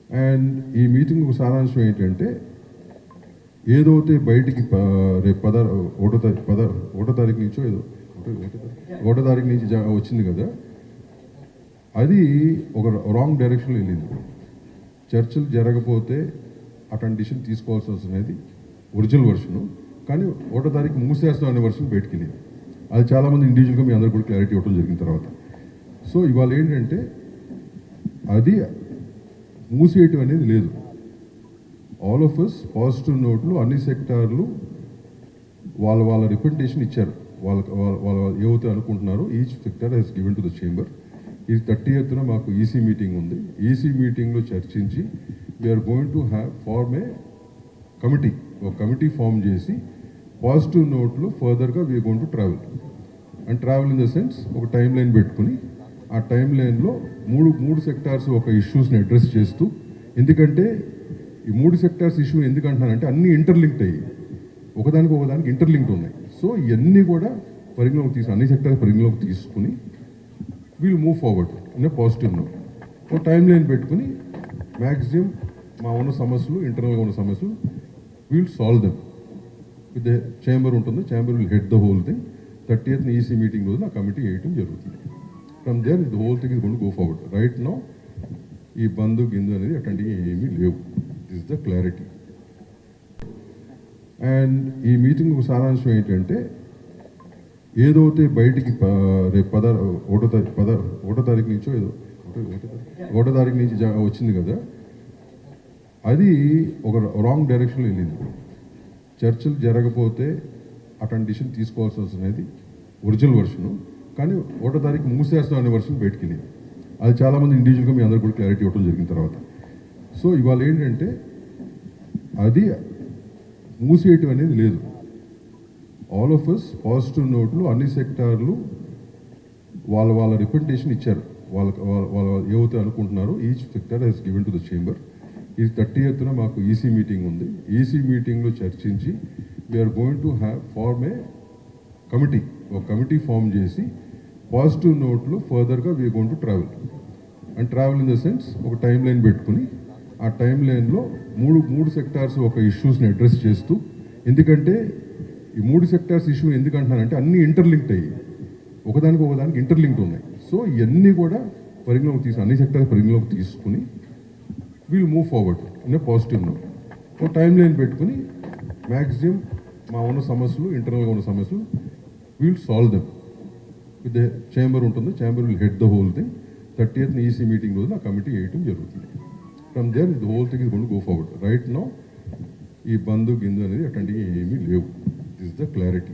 And ఈ meeting సారాంశం ఏంటంటే ఏదైతే బయటికి రేపు ఒకటో తారీఖు నుంచో ఏదో ఒకటో తారీఖు నుంచి వచ్చింది కదా, అది ఒక రాంగ్ డైరెక్షన్లో వెళ్ళింది. చర్చలు జరగకపోతే అటువంటి డిసిషన్ తీసుకోవాల్సి వస్తున్నది ఒరిజినల్ వర్షను, కానీ ఒకటో తారీఖు మూసేస్తాం అనే వర్షన్ బయటికి వెళ్ళింది. అది చాలామంది ఇండివిజువల్గా మీ అందరూ కూడా క్లారిటీ ఇవ్వడం జరిగిన తర్వాత. సో ఇవాళ ఏంటంటే అది మూసేయటం అనేది లేదు. ఆల్ ఆఫ్ అస్ పాజిటివ్ నోట్లు అన్ని సెక్టార్లు వాళ్ళ రిప్రజెంటేషన్ ఇచ్చారు. వాళ్ళు ఏవైతే అనుకుంటున్నారో each sector has given to the chamber. ఈ 30th మాకు ఈసీ మీటింగ్ ఉంది. ఈసీ మీటింగ్లో చర్చించి we are going to form a committee. ఒక కమిటీ ఫామ్ చేసి పాజిటివ్ నోట్లో ఫర్దర్గా we are going to travel. And travel in the sense ఒక టైం లైన్ పెట్టుకుని ఆ టైం లైన్లో మూడు సెక్టార్స్ ఒక ఇష్యూస్ని అడ్రస్ చేస్తూ, ఎందుకంటే ఈ 3 సెక్టార్స్ ఇష్యూ ఎందుకంటున్నానంటే అన్నీ ఇంటర్లింక్డ్ అయ్యి ఒకదానికి ఇంటర్లింక్డ్ ఉన్నాయి. సో ఇవన్నీ కూడా అన్ని సెక్టార్స్ పరిగణలోకి తీసుకుని we'll move forward in a positive note. ఒక టైం లైన్ పెట్టుకుని మ్యాక్సిమం మా ఉన్న సమస్యలు, ఇంటర్నల్గా ఉన్న సమస్యలు we'll solve them with the chamber ఉంటుంది. Chamber will head the whole thing. 30th EC meeting రోజున ఆ కమిటీ వేయటం జరుగుతుంది. From there the whole thing is going to go forward. Right now ఈ బంధు గిందు అనేది అట్లాంటివి ఏమీ లేవు. This the clarity. అండ్ ఈ మీటింగ్ సారాంశం ఏంటంటే ఏదైతే బయటికి రేపు ఒకటో తారీఖు నుంచో ఏదో ఒకటో తారీఖు నుంచి వచ్చింది కదా, అది ఒక రాంగ్ డైరెక్షన్లో వెళ్ళింది. చర్చలు జరగకపోతే అటువంటి డిసిషన్ తీసుకోవాల్సి వస్తున్నది ఒరిజినల్ వర్షను, కానీ ఒకటో తారీఖు మూసేస్తాం అనే వర్షన్ బయటికి వెళ్ళింది. అది చాలామంది ఇండివిజువల్గా మీ అందరూ కూడా క్లారిటీ ఇవ్వడం జరిగిన తర్వాత. సో ఇవాళ ఏంటంటే అది మూసేయటం అనేది లేదు. ఆల్ ఆఫ్ అస్ పాజిటివ్ నోట్లు అన్ని సెక్టార్లు వాళ్ళ రిప్రజెంటేషన్ ఇచ్చారు. వాళ్ళు ఏవైతే అనుకుంటున్నారో each sector has given to the chamber. ఈ 30th మాకు ఈసీ మీటింగ్ ఉంది. ఈసీ మీటింగ్లో చర్చించి we are going to form a committee. ఒక కమిటీ ఫామ్ చేసి పాజిటివ్ నోట్లో ఫర్దర్గా we are going to travel. And travel in the sense ఒక టైం లైన్ పెట్టుకుని ఆ టైం లైన్లో మూడు సెక్టార్స్ ఒక ఇష్యూస్ని అడ్రస్ చేస్తూ, ఎందుకంటే ఈ 3 సెక్టార్స్ ఇష్యూ ఎందుకంటున్నానంటే అన్నీ ఇంటర్లింక్డ్ అయ్యి ఒకదానికి ఇంటర్లింక్డ్ ఉన్నాయి. సో ఇవన్నీ కూడా అన్ని సెక్టార్స్ పరిగణలోకి తీసుకుని we'll move forward in a positive note. ఒక టైం లైన్ పెట్టుకుని మ్యాక్సిమం మా ఉన్న సమస్యలు, ఇంటర్నల్గా ఉన్న సమస్యలు we'll solve them with the chamber ఉంటుంది. Chamber will head the whole thing. 30th EC meeting రోజున ఆ కమిటీ వేయటం జరుగుతుంది. From there the whole thing is going to go forward. Right now ఈ బంధు గిందు అనేది అట్లాంటివి ఏమీ లేవు. This the clarity.